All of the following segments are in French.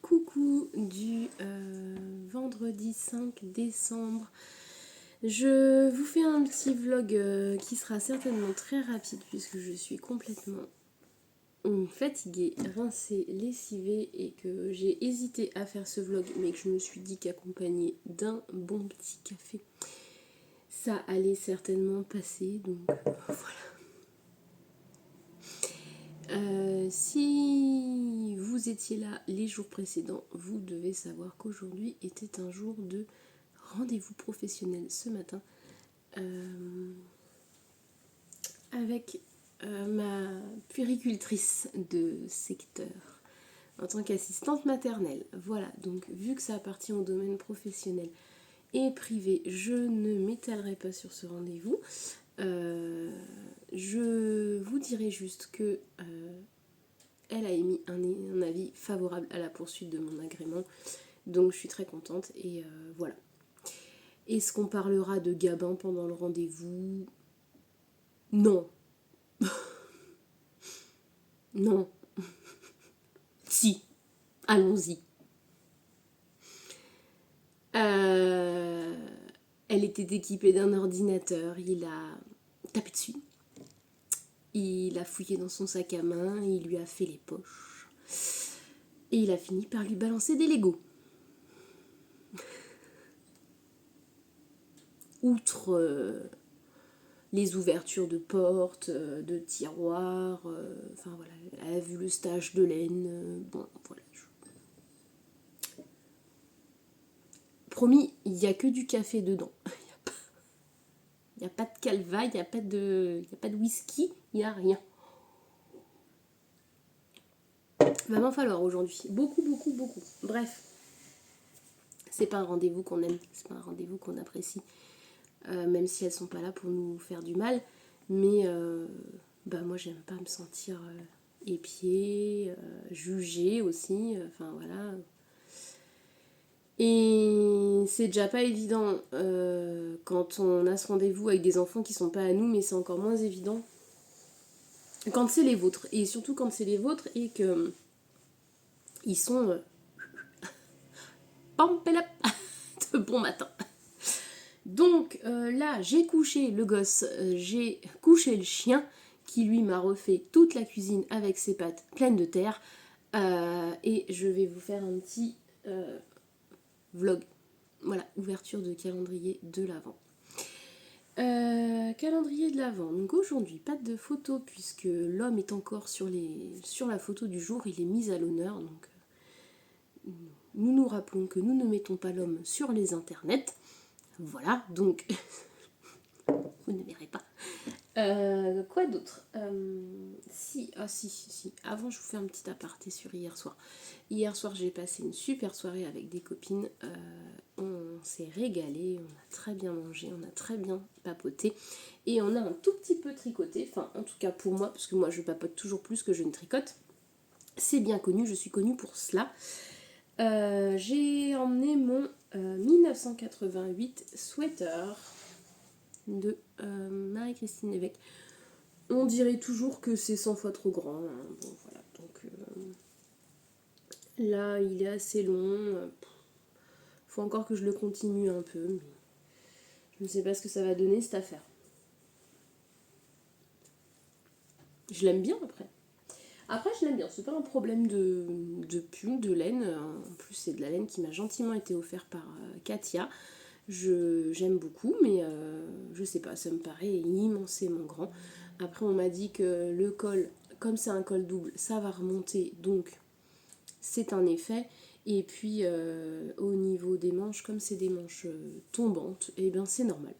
Coucou du vendredi 5 décembre. Je vous fais un petit vlog qui sera certainement très rapide puisque je suis complètement fatiguée, rincée, lessivée et que j'ai hésité à faire ce vlog mais que je me suis dit qu'accompagné d'un bon petit café, ça allait certainement passer. Donc voilà. Si vous étiez là les jours précédents, vous devez savoir qu'aujourd'hui était un jour de rendez-vous professionnel ce matin avec ma puéricultrice de secteur en tant qu'assistante maternelle. Voilà, donc vu que ça appartient au domaine professionnel et privé, je ne m'étalerai pas sur ce rendez-vous. Je vous dirai juste que elle a émis un avis favorable à la poursuite de mon agrément, donc je suis très contente et voilà. Est-ce qu'on parlera de Gabin pendant le rendez-vous? Non. Non. Si. Allons-y. Elle était équipée d'un ordinateur, il a tapé dessus. Il a fouillé dans son sac à main, il lui a fait les poches. Et il a fini par lui balancer des Legos. Outre les ouvertures de portes, de tiroirs, enfin voilà, elle a vu le stage de laine, bon voilà. Promis, il n'y a que du café dedans. Il n'y a pas de calva, il n'y a pas de whisky, il n'y a rien. Va m'en falloir aujourd'hui. Beaucoup. Bref, c'est pas un rendez-vous qu'on aime, c'est pas un rendez-vous qu'on apprécie. Même si elles sont pas là pour nous faire du mal. Mais moi j'aime pas me sentir épiée, jugée aussi. Enfin voilà. Et c'est déjà pas évident quand on a ce rendez-vous avec des enfants qui sont pas à nous, mais c'est encore moins évident quand c'est les vôtres. Et surtout quand c'est les vôtres et que ils sont pampelap de bon matin. Donc là, j'ai couché le gosse, j'ai couché le chien qui lui m'a refait toute la cuisine avec ses pattes pleines de terre. Et je vais vous faire un petit vlog. Voilà, ouverture de calendrier de l'Avent. Calendrier de l'Avent. Donc aujourd'hui, pas de photo puisque l'homme est encore sur la photo du jour, il est mis à l'honneur. Donc nous nous rappelons que nous ne mettons pas l'homme sur les internets. Voilà, donc vous ne verrez pas. Quoi d'autre si. Avant, je vous fais un petit aparté sur hier soir. Hier soir, j'ai passé une super soirée avec des copines. On s'est régalé, on a très bien mangé, on a très bien papoté. Et on a un tout petit peu tricoté. Enfin, en tout cas pour moi, parce que moi, je papote toujours plus que je ne tricote. C'est bien connu, je suis connue pour cela. J'ai emmené mon 1988 sweater de Marie-Christine Lévesque. On dirait toujours que c'est 100 fois trop grand. Hein. Bon, voilà. Donc là, il est assez long. Faut encore que je le continue un peu. Mais je ne sais pas ce que ça va donner cette affaire. Je l'aime bien après. Après, je l'aime bien. C'est pas un problème de pull, de laine. En plus, c'est de la laine qui m'a gentiment été offerte par Katia. J'aime beaucoup, mais je sais pas, ça me paraît immensément grand. Après, on m'a dit que le col, comme c'est un col double, ça va remonter, donc c'est un effet. Et puis, au niveau des manches, comme c'est des manches tombantes, et bien c'est normal.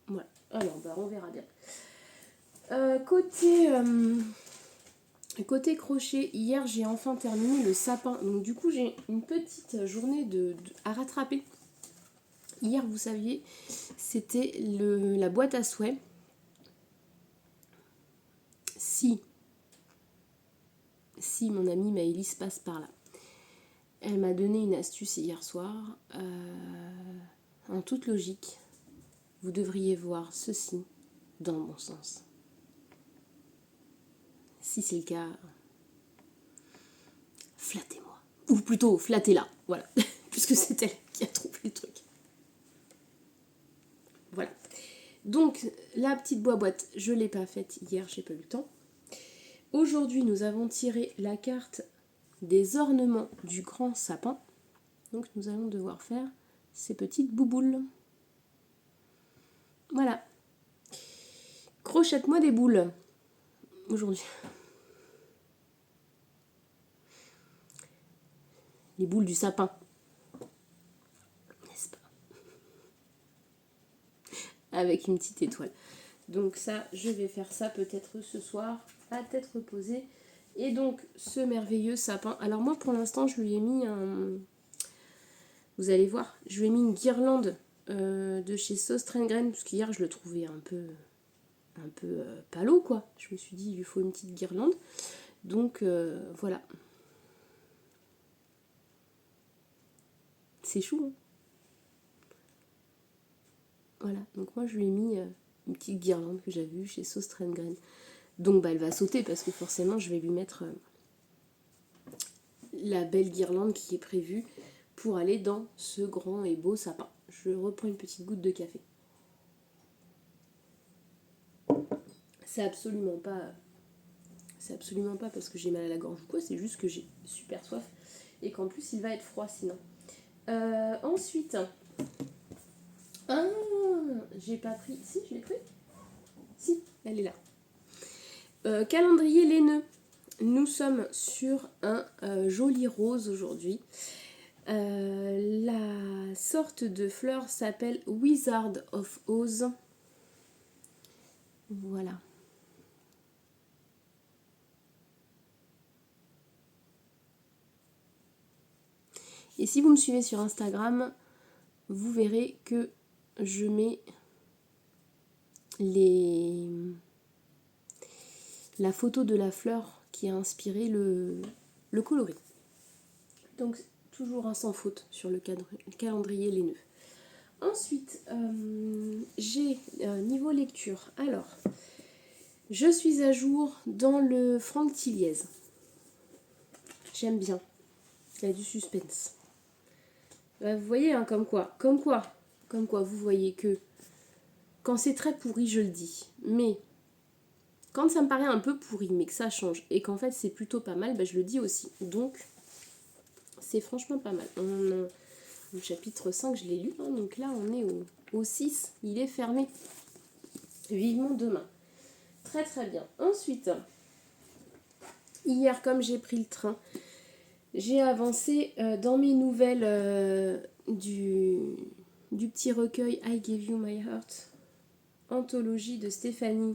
Voilà, alors on verra bien. Côté crochet, hier j'ai enfin terminé le sapin. Donc du coup, j'ai une petite journée à rattraper. Hier, vous saviez, c'était la boîte à souhait. Si mon amie Maëlys passe par là, elle m'a donné une astuce hier soir. En toute logique, vous devriez voir ceci dans le bon sens. Si c'est le cas, flattez-moi. Ou plutôt flattez-la, voilà, puisque c'est elle qui a trouvé le truc. Voilà. Donc, la petite boîte, je ne l'ai pas faite hier, j'ai pas eu le temps. Aujourd'hui, nous avons tiré la carte des ornements du grand sapin. Donc, nous allons devoir faire ces petites bouboules. Voilà. Crochette-moi des boules. Aujourd'hui. Les boules du sapin. N'est-ce pas? Avec une petite étoile. Donc ça, je vais faire ça peut-être ce soir, à tête reposée. Et donc, ce merveilleux sapin. Alors moi, pour l'instant, je lui ai mis un... Vous allez voir, je lui ai mis une guirlande de chez Sauce Train-Graine, parce qu'hier, je le trouvais un peu palo, quoi. Je me suis dit, il lui faut une petite guirlande. Donc, voilà. C'est chou, hein. Voilà, donc moi, je lui ai mis une petite guirlande que j'avais vue chez Sauce Train-Graine. Donc, bah, elle va sauter, parce que forcément, je vais lui mettre la belle guirlande qui est prévue pour aller dans ce grand et beau sapin. Je reprends une petite goutte de café. C'est absolument pas parce que j'ai mal à la gorge ou quoi, c'est juste que j'ai super soif et qu'en plus il va être froid sinon. Ensuite, j'ai pas pris. Si, je l'ai pris. Si, elle est là. Calendrier laineux. Nous sommes sur un joli rose aujourd'hui. La sorte de fleur s'appelle Wizard of Oz. Voilà. Et si vous me suivez sur Instagram, vous verrez que je mets la photo de la fleur qui a inspiré le coloris. Donc toujours un sans faute sur le calendrier laineux. Ensuite, j'ai niveau lecture. Alors, je suis à jour dans le Franck Tilliez. J'aime bien. Il y a du suspense. Bah, vous voyez, hein, comme quoi, vous voyez que quand c'est très pourri, je le dis. Mais quand ça me paraît un peu pourri, mais que ça change, et qu'en fait c'est plutôt pas mal, bah, je le dis aussi. Donc, c'est franchement pas mal. Le chapitre 5, je l'ai lu, hein, donc là on est au 6, il est fermé. Vivement demain. Très très bien. Ensuite, hier, comme j'ai pris le train, j'ai avancé dans mes nouvelles du petit recueil I Gave You My Heart, anthologie de Stéphanie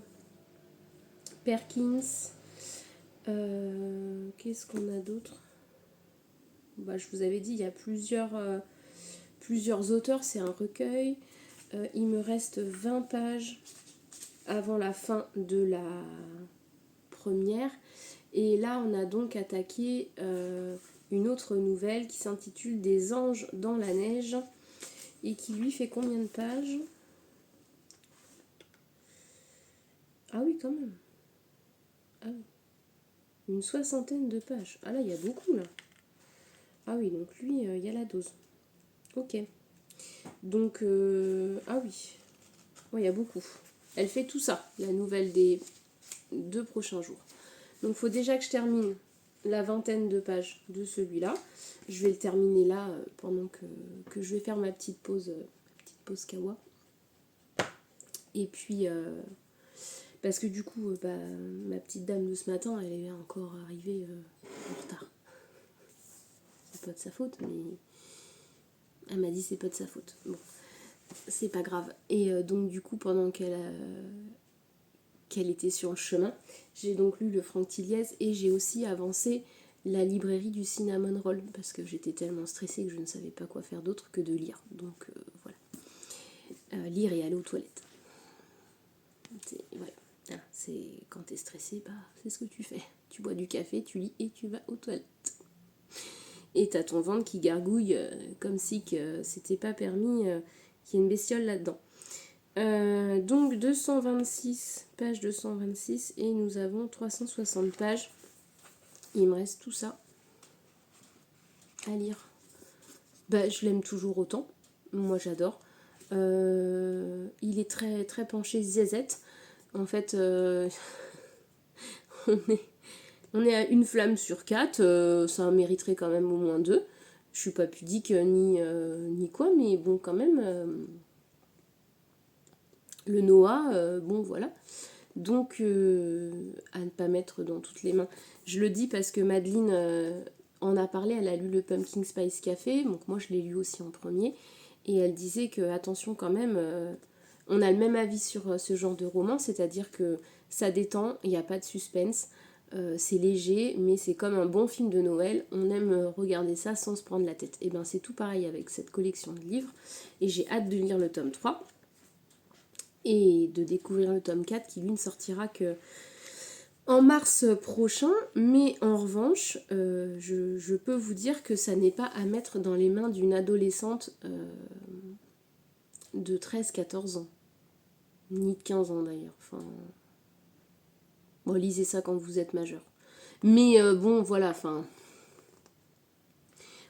Perkins. Qu'est-ce qu'on a d'autre? Bah, je vous avais dit, il y a plusieurs auteurs, c'est un recueil. Il me reste 20 pages avant la fin de la première. Et là, on a donc attaqué une autre nouvelle qui s'intitule Des anges dans la neige et qui lui fait combien de pages? Ah oui, quand même. Ah oui. Une 60aine de pages. Ah là, il y a beaucoup là. Ah oui, donc lui, il y a la dose. Ok. Donc, ah oui. Ouais, il y a beaucoup. Elle fait tout ça, la nouvelle des 2 prochains jours. Donc, il faut déjà que je termine la 20aine de pages de celui-là. Je vais le terminer là pendant que je vais faire ma petite pause kawa. Et puis, parce que du coup, ma petite dame de ce matin, elle est encore arrivée en retard. C'est pas de sa faute, mais elle m'a dit c'est pas de sa faute. Bon, c'est pas grave. Et donc du coup, pendant qu'elle était sur le chemin, j'ai donc lu le Franck Tilliez et j'ai aussi avancé la librairie du Cinnamon Roll parce que j'étais tellement stressée que je ne savais pas quoi faire d'autre que de lire. Donc voilà. Lire et aller aux toilettes. Voilà. Ah, c'est quand t'es stressé, c'est ce que tu fais. Tu bois du café, tu lis et tu vas aux toilettes. Et t'as ton ventre qui gargouille comme si que c'était pas permis qu'il y ait une bestiole là-dedans. Donc 226, page 226, et nous avons 360 pages. Il me reste tout ça. à lire. Bah, je l'aime toujours autant. Moi, j'adore. Il est très, très penché zézette. En fait, on est, on est à une flamme sur 4. Ça mériterait quand même au moins 2. Je suis pas pudique ni quoi, mais bon, quand même. Le Noah, bon, voilà. Donc, à ne pas mettre dans toutes les mains. Je le dis parce que Madeleine en a parlé, elle a lu le Pumpkin Spice Café, donc moi je l'ai lu aussi en premier, et elle disait que, attention quand même, on a le même avis sur ce genre de roman, c'est-à-dire que ça détend, il n'y a pas de suspense, c'est léger, mais c'est comme un bon film de Noël, on aime regarder ça sans se prendre la tête. Et bien c'est tout pareil avec cette collection de livres, et j'ai hâte de lire le tome 3 et de découvrir le tome 4 qui lui ne sortira que en mars prochain, mais en revanche, je peux vous dire que ça n'est pas à mettre dans les mains d'une adolescente de 13-14 ans, ni de 15 ans d'ailleurs. Enfin, bon, lisez ça quand vous êtes majeur. Mais bon, voilà, enfin,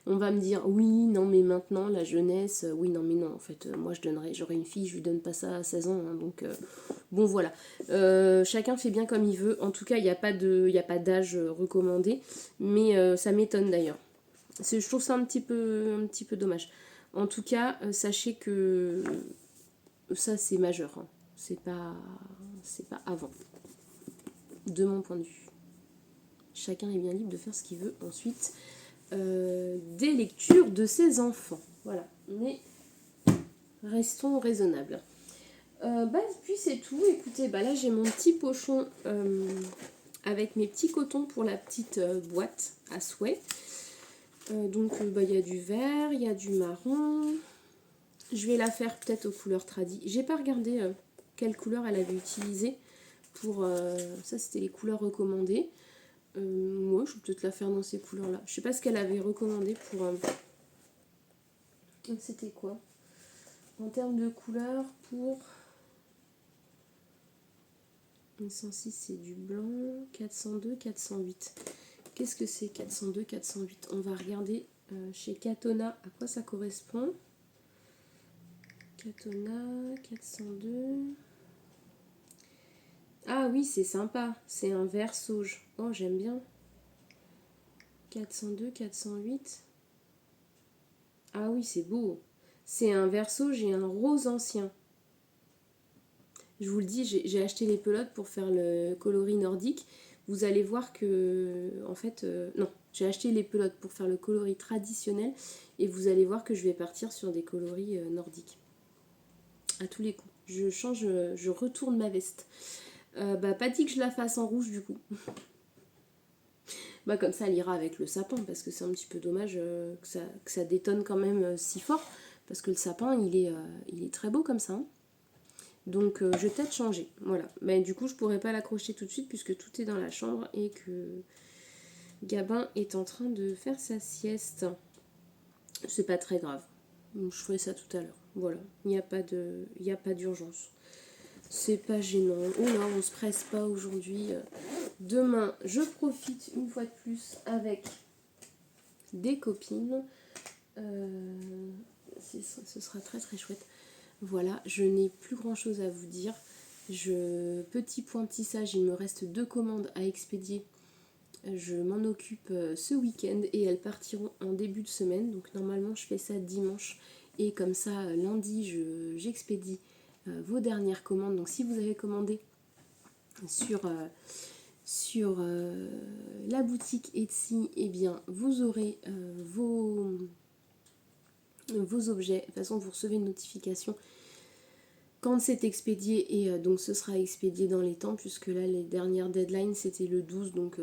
on va me dire, oui, non, mais maintenant, la jeunesse, oui, non, mais non, en fait, moi, j'aurais une fille, je lui donne pas ça à 16 ans, hein, donc, bon, voilà. Chacun fait bien comme il veut, en tout cas, il n'y a pas d'âge recommandé, mais ça m'étonne d'ailleurs. Je trouve ça un petit peu dommage. En tout cas, sachez que ça, c'est majeur, hein. C'est pas avant, de mon point de vue. Chacun est bien libre de faire ce qu'il veut ensuite. Des lectures de ses enfants. Voilà, mais restons raisonnables. Puis c'est tout. Écoutez, là j'ai mon petit pochon avec mes petits cotons pour la petite boîte à souhait. Donc il y a du vert, il y a du marron. Je vais la faire peut-être aux couleurs tradies. J'ai pas regardé quelle couleur elle avait utilisée pour... ça c'était les couleurs recommandées. Moi, je vais peut-être la faire dans ces couleurs-là. Je sais pas ce qu'elle avait recommandé pour... C'était quoi? En termes de couleurs, pour... 106, c'est du blanc. 402, 408. Qu'est-ce que c'est 402, 408? On va regarder chez Katona à quoi ça correspond. Katona, 402... Ah oui, c'est sympa. C'est un vert sauge. Oh, j'aime bien. 402, 408. Ah oui, c'est beau. C'est un vert sauge et un rose ancien. Je vous le dis, j'ai acheté les pelotes pour faire le coloris nordique. Vous allez voir que, en fait, non, j'ai acheté les pelotes pour faire le coloris traditionnel et vous allez voir que je vais partir sur des coloris nordiques. À tous les coups. Je change, je retourne ma veste. Pas dit que je la fasse en rouge du coup. Comme ça, elle ira avec le sapin parce que c'est un petit peu dommage que ça détonne quand même si fort parce que le sapin, il est très beau comme ça. Hein. Donc je vais peut-être changer, voilà. Mais du coup je pourrais pas l'accrocher tout de suite puisque tout est dans la chambre et que Gabin est en train de faire sa sieste. C'est pas très grave. Donc, je ferai ça tout à l'heure. Voilà, il n'y a pas d'urgence. C'est pas gênant. Oh là, on se presse pas aujourd'hui. Demain, je profite une fois de plus avec des copines. Ce sera très très chouette. Voilà, je n'ai plus grand chose à vous dire. Petit point tissage, il me reste 2 commandes à expédier. Je m'en occupe ce week-end et elles partiront en début de semaine. Donc normalement je fais ça dimanche et comme ça lundi j'expédie vos dernières commandes. Donc si vous avez commandé sur la boutique Etsy, eh bien vous aurez vos objets. De toute façon vous recevez une notification quand c'est expédié et donc ce sera expédié dans les temps puisque là les dernières deadlines c'était le 12 donc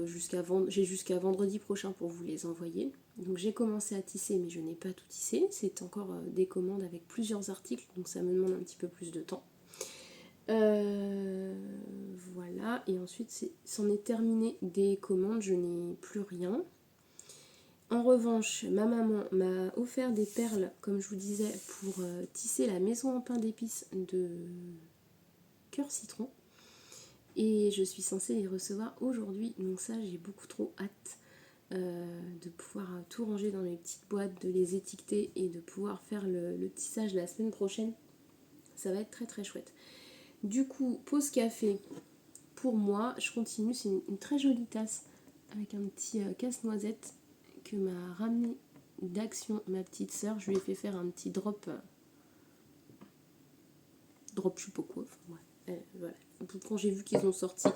j'ai jusqu'à vendredi prochain pour vous les envoyer. Donc j'ai commencé à tisser mais je n'ai pas tout tissé, c'est encore des commandes avec plusieurs articles donc ça me demande un petit peu plus de temps. Voilà et ensuite c'en est terminé des commandes, je n'ai plus rien. En revanche, ma maman m'a offert des perles, comme je vous disais, pour tisser la maison en pain d'épices de Cœur Citron. Et je suis censée les recevoir aujourd'hui, donc ça j'ai beaucoup trop hâte. de pouvoir tout ranger dans mes petites boîtes, de les étiqueter et de pouvoir faire le tissage la semaine prochaine. Ça va être très très chouette. Du coup, pause café, pour moi, je continue, c'est une très jolie tasse avec un petit casse-noisette que m'a ramené d'Action ma petite sœur. Je lui ai fait faire un petit drop je sais pas quoi, enfin, ouais. Voilà. Quand j'ai vu qu'ils ont sorti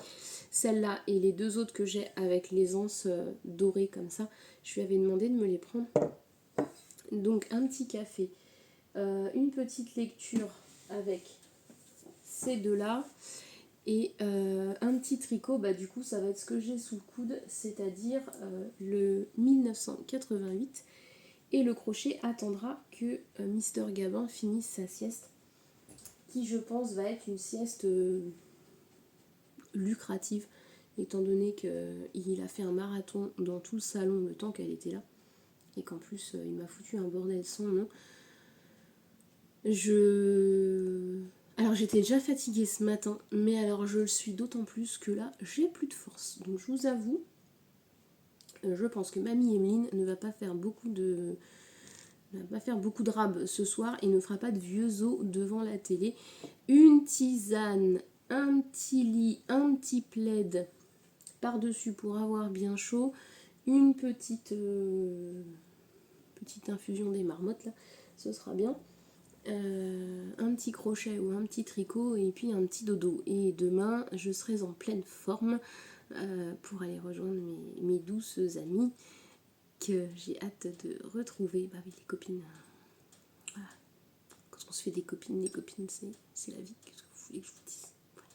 celle-là et les deux autres que j'ai avec les anses dorées comme ça, je lui avais demandé de me les prendre. Donc un petit café, une petite lecture avec ces deux-là et un petit tricot, bah du coup ça va être ce que j'ai sous le coude, c'est-à-dire le 1988, et le crochet attendra que Mister Gabin finisse sa sieste, qui je pense va être une sieste lucrative, étant donné qu'il a fait un marathon dans tout le salon le temps qu'elle était là, et qu'en plus il m'a foutu un bordel sans nom. Alors j'étais déjà fatiguée ce matin, mais alors je le suis d'autant plus que là j'ai plus de force. Donc je vous avoue, je pense que mamie Emeline ne va pas faire beaucoup de rab ce soir et ne fera pas de vieux os devant la télé. Une tisane, un petit lit, un petit plaid par-dessus pour avoir bien chaud, une petite infusion des marmottes là, ce sera bien. Un petit crochet ou un petit tricot et puis un petit dodo. Et demain, je serai en pleine forme pour aller rejoindre mes douces amies que j'ai hâte de retrouver. Bah oui, les copines. Voilà. Quand on se fait des copines, les copines, c'est la vie. Qu'est-ce que vous voulez que je vous dise? Voilà.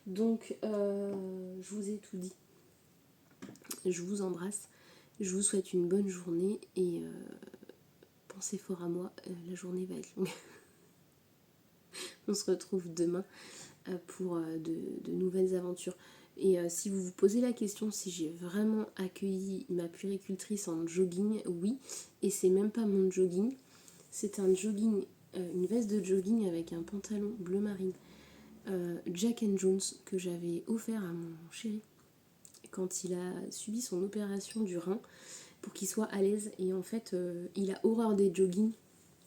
Donc, je vous ai tout dit. Je vous embrasse. Je vous souhaite une bonne journée et pensez fort à moi. La journée va être longue. On se retrouve demain pour de nouvelles aventures. Et si vous vous posez la question si j'ai vraiment accueilli ma puéricultrice en jogging, oui. Et c'est même pas mon jogging. C'est un jogging, une veste de jogging avec un pantalon bleu marine Jack & Jones que j'avais offert à mon chéri quand il a subi son opération du rein pour qu'il soit à l'aise. Et en fait, il a horreur des joggings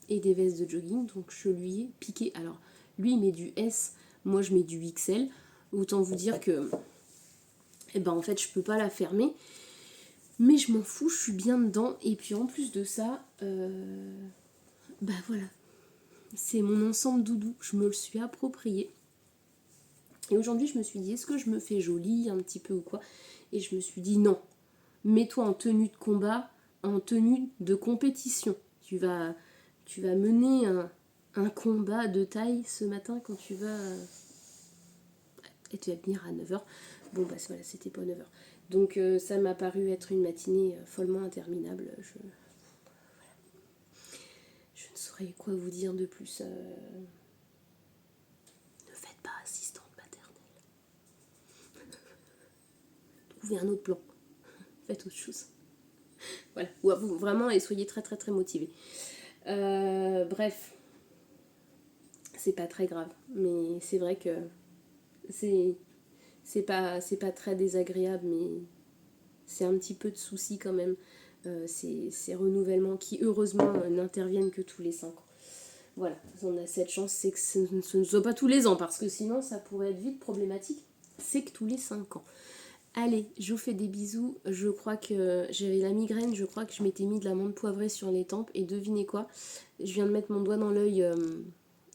et des vestes de jogging, donc je lui ai piqué. Alors, lui il met du S, moi je mets du XL. Autant vous dire que, eh ben en fait, je peux pas la fermer. Mais je m'en fous, je suis bien dedans. Et puis en plus de ça, bah voilà, c'est mon ensemble doudou, je me le suis approprié. Et aujourd'hui, je me suis dit, est-ce que je me fais jolie un petit peu ou quoi? Et je me suis dit, non, mets-toi en tenue de combat, en tenue de compétition. Tu vas mener un combat de taille ce matin quand tu vas... Et tu vas venir à 9h. Bon, bah voilà, c'était pas 9h. Donc ça m'a paru être une matinée follement interminable. Je ne saurais quoi vous dire de plus. Ne faites pas assistante maternelle. Trouvez un autre plan. Faites autre chose. Voilà. Ou à vous vraiment et soyez très très très motivés. Bref. C'est pas très grave. Mais c'est vrai que c'est pas très désagréable, mais c'est un petit peu de souci quand même. Ces renouvellements qui heureusement n'interviennent que tous les 5 ans. Voilà, on a cette chance, c'est que ce ne soit pas tous les ans, parce que sinon ça pourrait être vite problématique. C'est que tous les 5 ans. Allez, je vous fais des bisous. Je crois que j'avais la migraine, je crois que je m'étais mis de l'amande poivrée sur les tempes. Et devinez quoi? Je viens de mettre mon doigt dans l'œil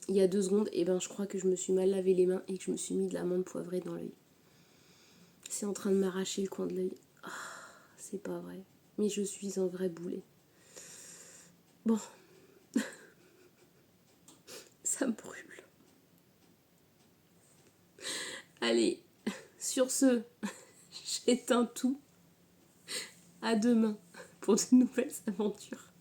il y a 2 secondes. Et ben je crois que je me suis mal lavé les mains et que je me suis mis de l'amande poivrée dans l'œil. C'est en train de m'arracher le coin de l'œil. Oh, c'est pas vrai. Mais je suis un vrai boulet. Bon. Ça me brûle. Allez, sur ce, j'éteins tout. À demain pour de nouvelles aventures.